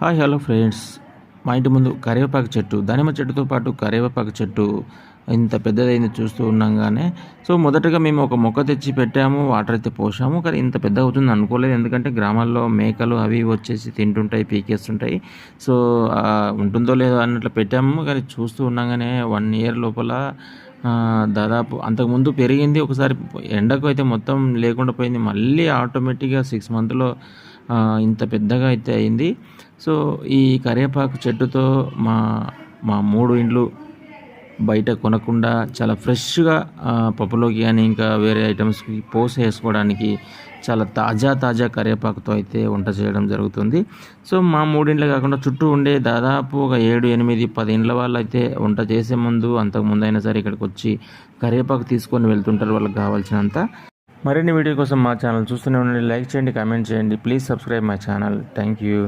Hi hello friends, మా ఇంటి ముందు కరివేపాకు చెట్టు, దానిమ్మ చెట్టుతో పాటు కరివేపాకు చెట్టు ఇంత పెద్దదైంది చూస్తూ ఉండంగానే. సో మొదటగా మేము ఒక మొక్క తెచ్చి పెట్టాము, వాటర్ అయితే పోసాము. కానీ ఇంత పెద్ద అవుతుంది అనుకోలేదు. ఎందుకంటే గ్రామాల్లో మేకలు అవి ఇవి వచ్చేసి తింటుంటాయి, పీకేస్తుంటాయి. సో ఉంటుందో లేదో అన్నట్లు పెట్టాము. కానీ చూస్తూ ఉండంగానే 1 ఇయర్ లోపల దాదాపు అంతకుముందు పెరిగింది. ఒకసారి ఎండకు అయితే మొత్తం లేకుండా పోయింది. మళ్ళీ ఆటోమేటిక్‌గా 6 మంత్‌లో ఇంత పెద్దగా అయితే అయింది. సో ఈ కరివేపాకు చెట్టుతో మా మా 3 ఇండ్లు బయట కొనకుండా చాలా ఫ్రెష్‌గా పప్పులోకి గానీ, ఇంకా వేరే ఐటమ్స్‌కి పోసేసుకోవడానికి చాలా తాజా కరివేపాకుతో అయితే వంట చేయడం జరుగుతుంది. సో మా 3 ఇండ్లే కాకుండా చుట్టూ ఉండే దాదాపు ఒక 7, 8, 10 ఇండ్ల వాళ్ళైతే వంట చేసే ముందు, అంతకుముందైనా సరే ఇక్కడికొచ్చి కరివేపాకు తీసుకొని వెళ్తుంటారు వాళ్ళకి కావాల్సినంత. మరిన్ని వీడియో కోసం మా ఛానల్ చూస్తూనే ఉండండి. లైక్ చేయండి, కామెంట్ చేయండి. Please subscribe my channel. Thank you.